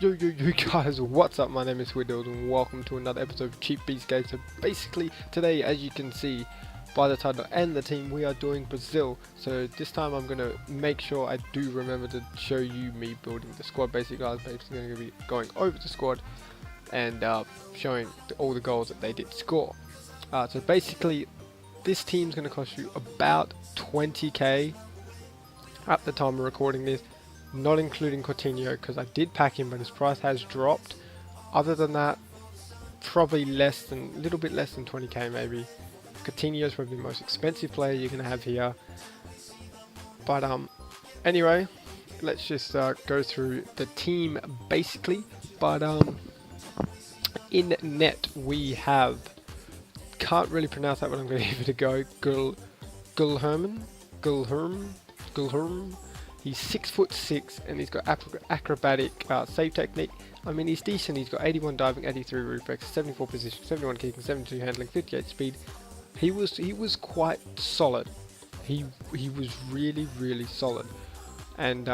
Yo guys, what's up? My name is Widdles and welcome to another episode of Cheap Beats Game. So basically today, as you can see by the title and the team, we are doing Brazil. So this time I'm going to make sure I do remember to show you me building the squad. Basically I was basically going to be going over the squad and showing all the goals that they did score. So basically this team's going to cost you about 20k at the time of recording this. Not including Coutinho, because I did pack him but his price has dropped. Other than that, probably less than, a little bit less than 20k maybe. Coutinho is probably the most expensive player you're going to have here. But anyway, let's just go through the team basically. But in net we have, can't really pronounce that, but I'm going to give it a go, Gulherm. He's 6'6" and he's got acrobatic save technique. I mean, he's decent. He's got 81 diving, 83 reflex, 74 position, 71 kicking, 72 handling, 58 speed. He was quite solid. He was really solid. And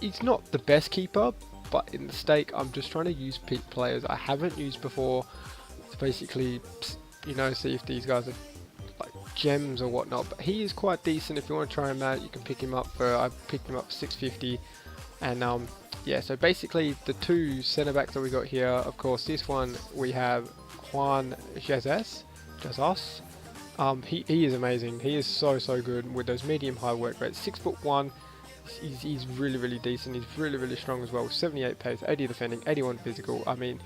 he's not the best keeper, but in the stake, I'm just trying to use peak players I haven't used before to basically, you know, see if these guys are gems or whatnot. But he is quite decent. If you want to try him out, you can pick him up for, I picked him up for 650. And yeah, so basically the two centre backs that we got here, of course this one we have Juan Jesus. He is amazing. He is so good with those medium high work rates. 6'1". He's really decent. He's really strong as well with 78 pace, 80 defending, 81 physical. I mean,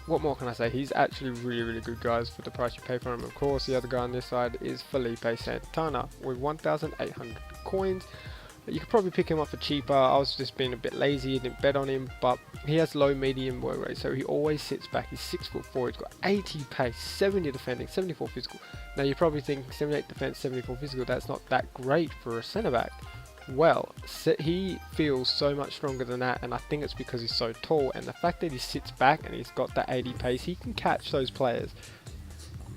what more can I say? He's actually really good, guys, for the price you pay for him. Of course, the other guy on this side is Felipe Santana with 1,800 coins. You could probably pick him up for cheaper. I was just being a bit lazy, didn't bet on him, but he has low medium work rate, so he always sits back. He's 6'4", he's got 80 pace, 70 defending, 74 physical. Now you're probably thinking 78 defense, 74 physical, that's not that great for a centre back. Well, he feels so much stronger than that, and I think it's because he's so tall, and the fact that he sits back and he's got that 80 pace, he can catch those players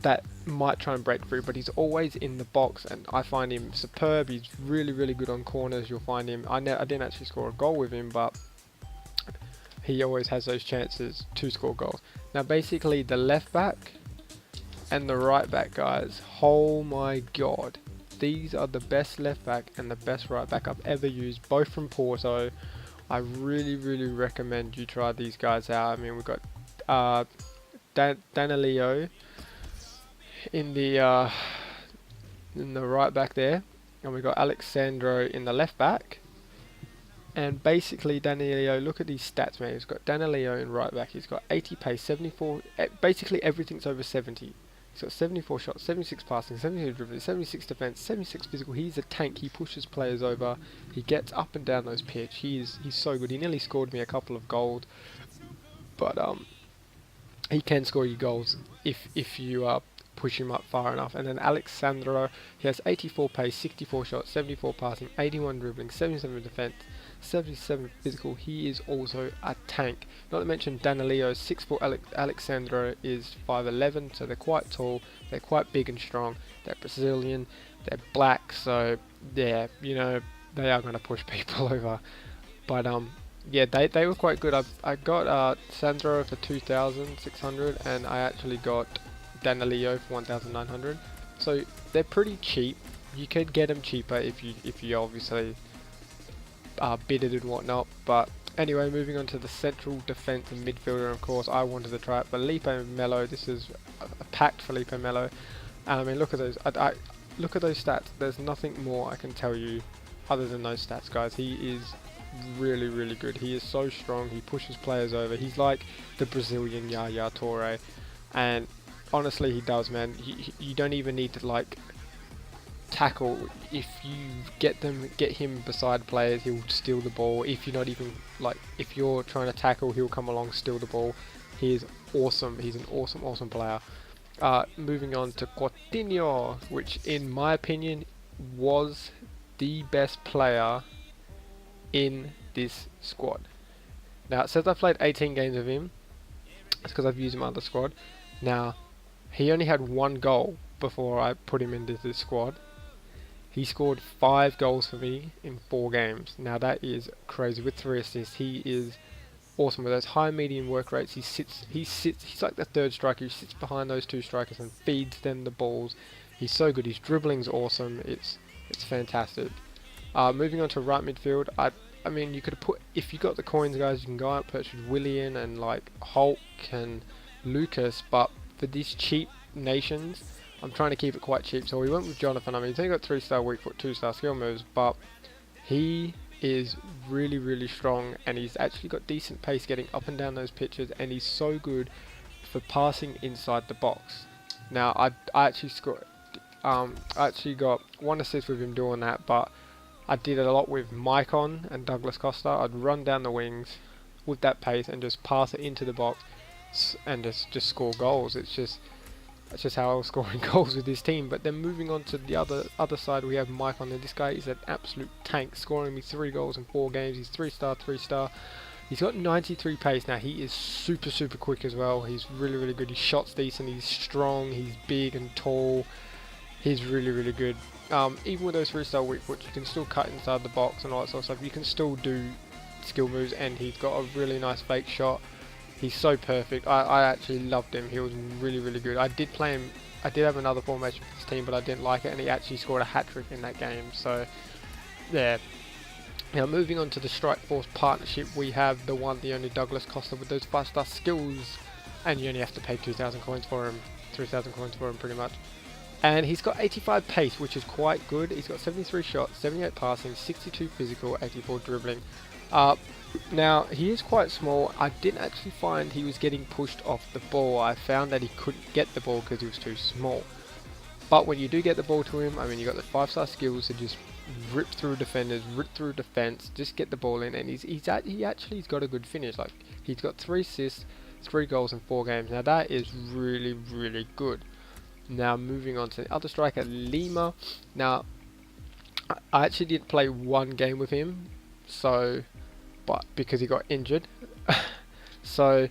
that might try and break through, but he's always in the box, and I find him superb. He's really good on corners. You'll find him, I didn't actually score a goal with him, but he always has those chances to score goals. Now basically the left back and the right back, guys, oh my god, these are the best left back and the best right back I've ever used, both from Porto. I really recommend you try these guys out. I mean, we've got Danilio in the right back there, and we've got Alexandro in the left back. And basically Danilio, look at these stats, man. He's got Danilio in right back. He's got 80 pace, 74, basically everything's over 70. He's got 74 shots, 76 passing, 76 dribbling, 76 defense, 76 physical. He's a tank. He pushes players over. He gets up and down those pitch. He's so good. He nearly scored me a couple of goals, but he can score you goals if you push him up far enough. And then Alexandro, he has 84 pace, 64 shots, 74 passing, 81 dribbling, 77 defense, 77 physical. He is also a tank. Not to mention Danilio, 6'4", Alexandro is 5'11", so they're quite tall, they're quite big and strong, they're Brazilian, they're black, so yeah, you know, they are going to push people over. But yeah, they were quite good. I got Sandro for 2,600, and I actually got Danilio for 1,900, so they're pretty cheap. You could get them cheaper if you obviously bid it and whatnot. But anyway, moving on to the central defense and midfielder. Of course, I wanted to try it, Felipe Melo. This is a packed Felipe Melo, and I mean, look at those. I look at those stats. There's nothing more I can tell you other than those stats, guys. He is really good. He is so strong. He pushes players over. He's like the Brazilian Yaya Toure, and honestly, he does, man. You don't even need to like tackle. If you get him beside players, he'll steal the ball. If you're not even if you're trying to tackle, he'll come along, steal the ball. He is awesome. He's an awesome player. Moving on to Coutinho, which in my opinion was the best player in this squad. Now it says I played 18 games with him. It's because I've used him on the squad. Now he only had one goal before I put him into this squad, He scored 5 goals for me in 4 games. Now that is crazy with 3 assists. He is awesome with those high medium work rates. He's like the third striker. He sits behind those 2 strikers and feeds them the balls. He's so good. His dribbling's awesome. It's fantastic. Moving on to right midfield, I mean, you could have put, if you got the coins, guys, you can go out and purchase Willian and like Hulk and Lucas, but for these cheap nations, I'm trying to keep it quite cheap. So we went with Jonathan. I mean, he's only got 3-star weak foot, 2-star skill moves, but he is really, really strong, and he's actually got decent pace getting up and down those pitches, and he's so good for passing inside the box. Now, I actually scored, I actually got 1 assist with him doing that, but I did it a lot with Maicon and Douglas Costa. I'd run down the wings with that pace and just pass it into the box and just score goals. That's just how I was scoring goals with this team. But then moving on to the other side, we have Maicon, and this guy is an absolute tank, scoring me 3 goals in 4 games. He's 3-star, 3-star. He's got 93 pace. Now he is super, super quick as well. He's really, really good. His shot's decent. He's strong. He's big and tall. He's really, really good. Even with those 3-star weak foot, you can still cut inside the box and all that sort of stuff. You can still do skill moves, and he's got a really nice fake shot. He's so perfect. I actually loved him. He was really, really good. I did play him. I did have another formation for this team, but I didn't like it, and he actually scored a hat-trick in that game. So, yeah. Now, moving on to the Strike Force partnership, we have the one, the only Douglas Costa with those 5-star skills, and you only have to pay 2,000 coins for him, 3,000 coins for him, pretty much. And he's got 85 pace, which is quite good. He's got 73 shots, 78 passing, 62 physical, 84 dribbling. Now, he is quite small. I didn't actually find he was getting pushed off the ball. I found that he couldn't get the ball because he was too small. But when you do get the ball to him, I mean, you got the 5-star skills to just rip through defenders, rip through defense, just get the ball in, and he actually's got a good finish. Like, he's got 3 assists, 3 goals in 4 games. Now that is really, really good. Now moving on to the other striker, Lima. Now, I actually did play 1 game with him, so, but because he got injured. So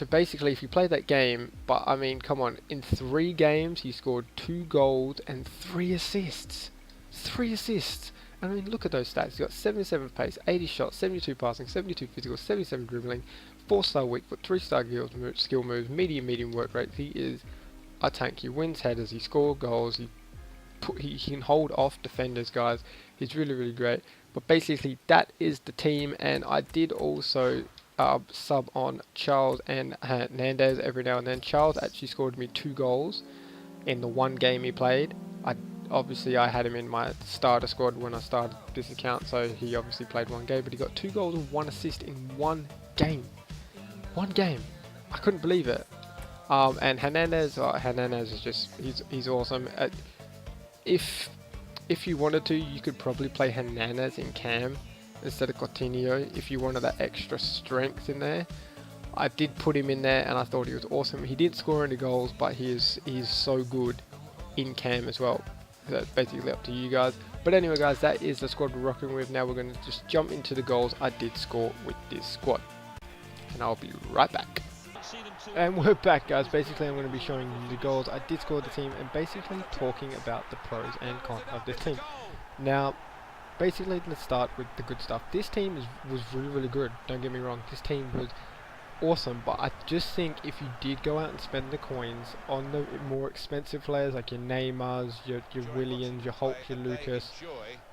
basically, if you play that game, but I mean, come on, in 3 games he scored 2 goals and 3 assists. 3 assists. I mean, look at those stats. He's got 77 pace, 80 shots, 72 passing, 72 physical, 77 dribbling, 4-star weak foot, 3-star skill moves, medium work rate. He is a tank. He wins headers, he scores goals, he can hold off defenders, guys. He's really, really great. But basically, that is the team, and I did also sub on Charles and Hernandez every now and then. Charles actually scored me 2 goals in the 1 game he played. Obviously I had him in my starter squad when I started this account, so he obviously played 1 game, but he got 2 goals and 1 assist in 1 game. 1 game. I couldn't believe it. And Hernandez is just, he's awesome. If you wanted to, you could probably play Hernandez in cam instead of Coutinho if you wanted that extra strength in there. I did put him in there, and I thought he was awesome. He didn't score any goals, but he is so good in cam as well. That's basically up to you guys. But anyway, guys, that is the squad we're rocking with. Now we're going to just jump into the goals I did score with this squad, and I'll be right back. And we're back, guys. Basically, I'm going to be showing you the goals I did score with the team, and basically talking about the pros and cons of this team. Now, basically, let's start with the good stuff. This team was really, really good. Don't get me wrong. This team was awesome, but I just think if you did go out and spend the coins on the more expensive players like your Neymars, your Williams, your Hulk, your Lucas,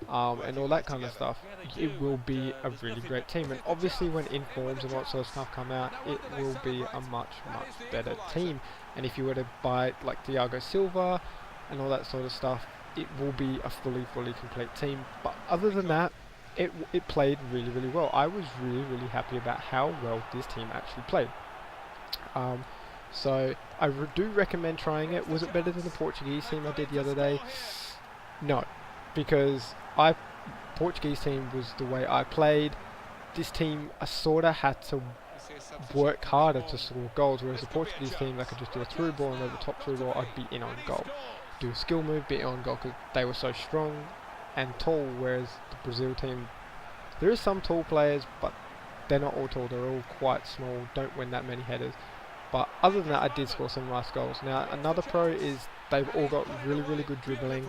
and all that kind of stuff, it will be a really great team. And obviously when informs and what sort of stuff come out, it will be a much better team. And if you were to buy like Thiago Silva and all that sort of stuff, it will be a fully complete team. But other than that, it played really, really well. I was really, really happy about how well this team actually played. So I do recommend trying it. Was it better than the Portuguese team I did the other day? No, because Portuguese team was the way I played. This team, I sorta had to work harder to score goals, whereas the Portuguese team, I could just do a through ball, and over the top through ball, I'd be in on goal. Do a skill move, be in on goal, because they were so strong and tall, whereas the Brazil team, there is some tall players, but they're not all tall, they're all quite small, don't win that many headers. But other than that, I did score some nice goals. Now, another pro is they've all got really good dribbling,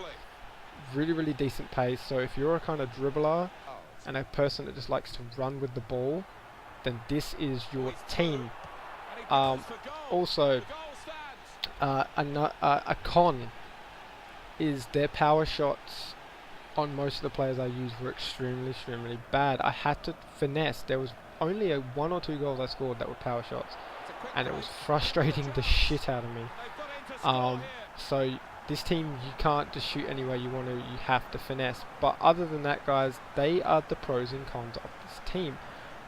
really decent pace. So if you're a kind of dribbler and a person that just likes to run with the ball, then this is your team. Also, a con is their power shots on most of the players I used were extremely bad. I had to finesse. There was only 1 or 2 goals I scored that were power shots, and it was frustrating the shit out of me. So this team, you can't just shoot any way you want to, you have to finesse. But other than that, guys, they are the pros and cons of this team.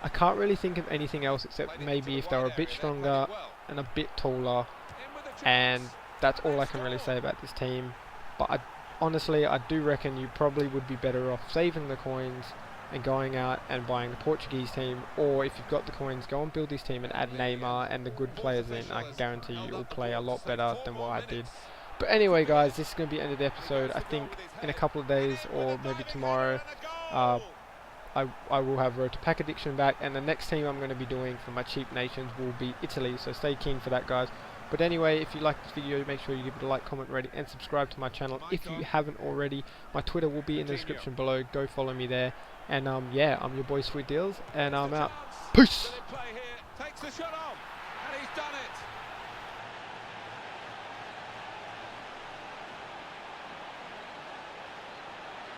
I can't really think of anything else except maybe if they were a bit stronger and a bit taller, and that's all I can really say about this team. But honestly, I do reckon you probably would be better off saving the coins and going out and buying the Portuguese team, or if you've got the coins, go and build this team and add Neymar and the good players in. I guarantee you'll play a lot better than what I did. But anyway, guys, this is going to be the end of the episode. I think in a couple of days, or maybe tomorrow, I will have Road to Pack Addiction back, and the next team I'm going to be doing for my cheap nations will be Italy, so stay keen for that, guys. But anyway, if you like this video, make sure you give it a like, comment, rating, and subscribe to my channel if you haven't already. My Twitter will be in the description below. Go follow me there. And yeah, I'm your boy Sweet Deals, and I'm out. Peace!